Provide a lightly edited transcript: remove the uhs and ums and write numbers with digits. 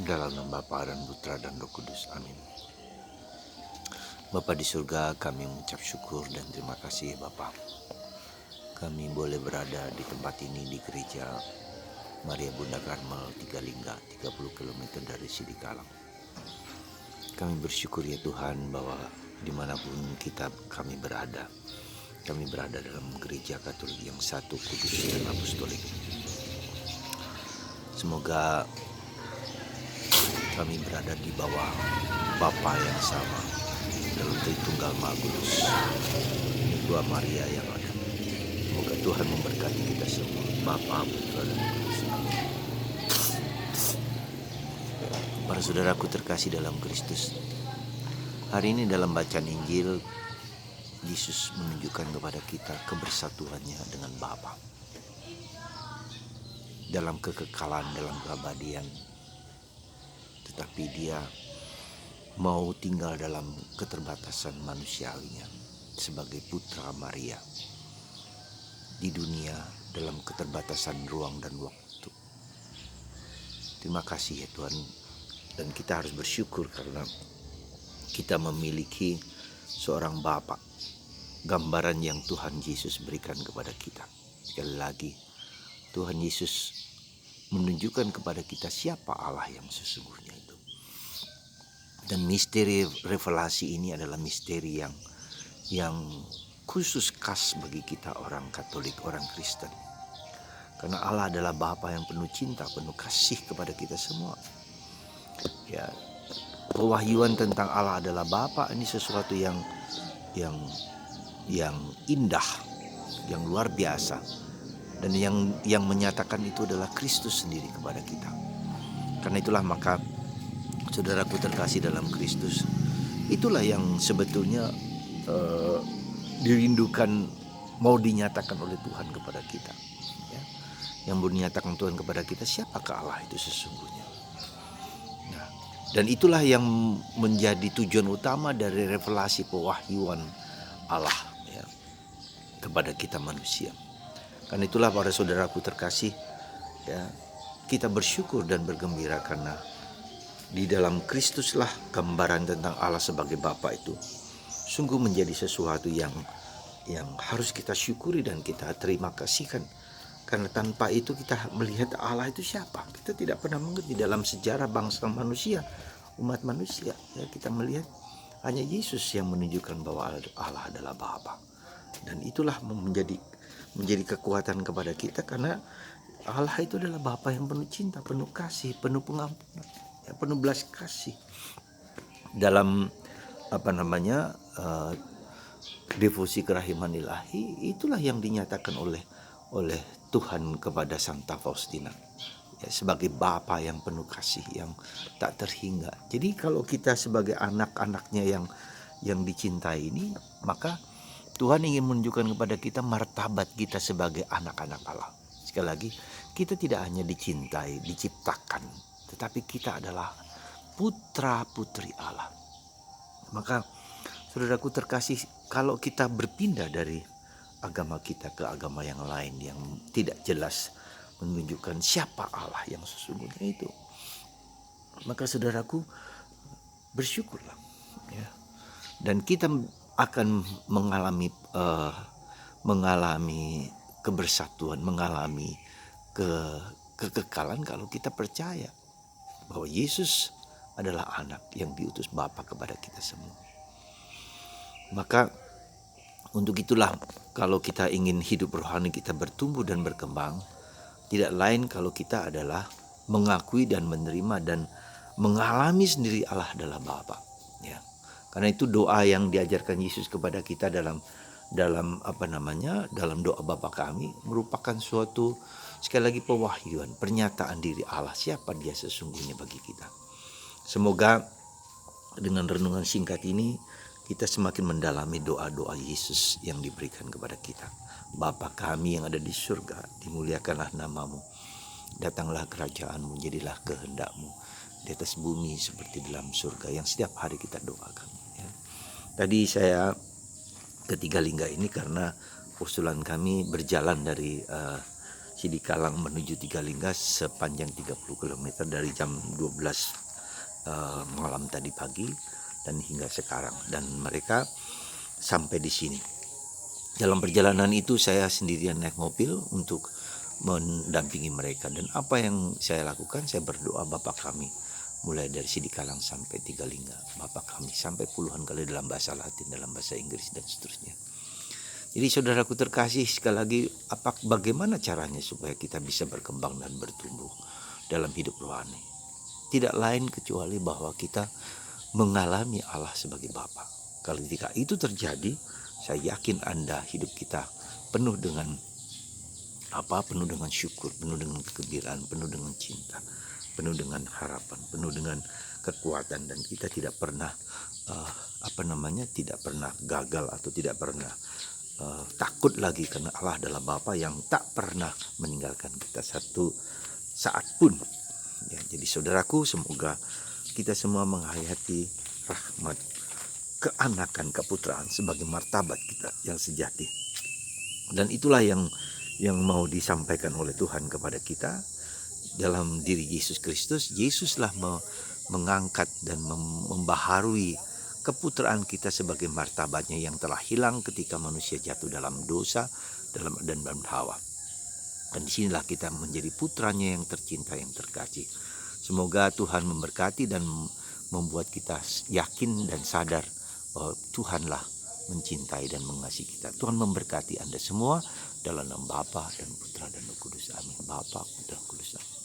Dalam nama Bapa dan Putra dan Roh Kudus. Amin. Bapa di surga, kami mengucap syukur dan terima kasih Bapa. Kami boleh berada di tempat ini di gereja Maria Bunda Karmel Tigalingga, 30 km dari Sidikalang. Kami bersyukur ya Tuhan bahwa dimanapun kami berada dalam gereja Katolik yang satu, kudus dan apostolik. Semoga kami berada di bawah Bapa yang sama dalam Tritunggal Maha Kudus, Dua Maria yang ada. Semoga Tuhan memberkati kita semua, Bapa, Putra, dan Roh Kudus. Amin. Para saudaraku terkasih dalam Kristus, hari ini dalam bacaan Injil, Yesus menunjukkan kepada kita kebersatuannya dengan Bapa. Dalam kekekalan, dalam keabadian, tetapi dia mau tinggal dalam keterbatasan manusiawinya sebagai putra Maria di dunia dalam keterbatasan ruang dan waktu. Terima kasih ya Tuhan, dan kita harus bersyukur karena kita memiliki seorang Bapa, gambaran yang Tuhan Yesus berikan kepada kita. Sekali lagi, Tuhan Yesus menunjukkan kepada kita siapa Allah yang sesungguhnya itu. Dan misteri revelasi ini adalah misteri yang khusus khas bagi kita orang Katolik, orang Kristen. Karena Allah adalah Bapa yang penuh cinta, penuh kasih kepada kita semua. Ya, pewahyuan tentang Allah adalah Bapa ini sesuatu yang indah, yang luar biasa. Dan yang menyatakan itu adalah Kristus sendiri kepada kita. Karena itulah maka saudaraku terkasih dalam Kristus, itulah yang sebetulnya dirindukan, mau dinyatakan oleh Tuhan kepada kita. Ya. Yang mau dinyatakan Tuhan kepada kita, siapakah Allah itu sesungguhnya. Nah, dan itulah yang menjadi tujuan utama dari revelasi pewahyuan Allah ya, kepada kita manusia. Karena itulah para saudaraku terkasih, ya, kita bersyukur dan bergembira karena di dalam Kristuslah gambaran tentang Allah sebagai Bapa itu sungguh menjadi sesuatu yang harus kita syukuri dan kita terima kasihkan. Karena tanpa itu kita melihat Allah itu siapa. Kita tidak pernah mengerti dalam sejarah bangsa manusia, umat manusia. Ya, kita melihat hanya Yesus yang menunjukkan bahwa Allah adalah Bapa. Dan itulah menjadi kekuatan kepada kita karena Allah itu adalah Bapa yang penuh cinta, penuh kasih, penuh pengampunan, ya, penuh belas kasih. Dalam devosi kerahiman ilahi, itulah yang dinyatakan oleh Tuhan kepada Santa Faustina, ya, sebagai Bapa yang penuh kasih, yang tak terhingga. Jadi kalau kita sebagai anak-anaknya yang dicintai ini, maka Tuhan ingin menunjukkan kepada kita martabat kita sebagai anak-anak Allah. Sekali lagi, kita tidak hanya dicintai, diciptakan, tetapi kita adalah putra-putri Allah. Maka saudaraku terkasih, kalau kita berpindah dari agama kita ke agama yang lain yang tidak jelas menunjukkan siapa Allah yang sesungguhnya itu, maka saudaraku bersyukurlah ya. Dan kita akan mengalami kebersatuan, mengalami kekekalan kalau kita percaya bahwa Yesus adalah anak yang diutus Bapa kepada kita semua. Maka untuk itulah kalau kita ingin hidup rohani kita bertumbuh dan berkembang, tidak lain kalau kita adalah mengakui dan menerima dan mengalami sendiri Allah adalah Bapa. Ya. Karena itu doa yang diajarkan Yesus kepada kita dalam doa Bapa kami merupakan suatu, sekali lagi, pewahyuan, pernyataan diri Allah, siapa dia sesungguhnya bagi kita. Semoga dengan renungan singkat ini kita semakin mendalami doa-doa Yesus yang diberikan kepada kita. Bapa kami yang ada di surga, dimuliakanlah namamu. Datanglah kerajaanmu, jadilah kehendakmu di atas bumi seperti dalam surga, yang setiap hari kita doakan. Ya. Tadi saya ke Tigalingga ini karena usulan kami berjalan dari Sidikalang menuju Tigalingga sepanjang 30 km dari jam 12 malam tadi pagi dan hingga sekarang, dan mereka sampai di sini. Dalam perjalanan itu saya sendirian naik mobil untuk mendampingi mereka, dan apa yang saya lakukan, saya berdoa Bapa kami, mulai dari Sidikalang sampai Tigalingga, Bapa kami, sampai puluhan kali dalam bahasa Latin, dalam bahasa Inggris dan seterusnya. Jadi saudaraku terkasih, sekali lagi, bagaimana caranya supaya kita bisa berkembang dan bertumbuh dalam hidup rohani? Tidak lain kecuali bahwa kita mengalami Allah sebagai Bapa. Kalau ketika itu terjadi, saya yakin Anda hidup kita penuh dengan penuh dengan syukur, penuh dengan kegembiraan, penuh dengan cinta, penuh dengan harapan, penuh dengan kekuatan, dan kita tidak pernah tidak pernah gagal atau tidak pernah takut lagi, karena Allah adalah Bapa yang tak pernah meninggalkan kita satu saat pun. Ya, jadi saudaraku, semoga kita semua menghayati rahmat keanakan, keputraan sebagai martabat kita yang sejati. Dan itulah yang mau disampaikan oleh Tuhan kepada kita dalam diri Yesus Kristus. Yesuslah mengangkat dan membaharui keputraan kita sebagai martabatnya yang telah hilang ketika manusia jatuh dalam dosa, dalam Adam dan Hawa. Dan disinilah kita menjadi putranya yang tercinta, yang terkasih. Semoga Tuhan memberkati dan membuat kita yakin dan sadar bahwa Tuhanlah mencintai dan mengasihi kita. Tuhan memberkati Anda semua dalam nama Bapa dan Putra dan Roh Kudus. Amin. Bapa, Putra, Kudus. Amin.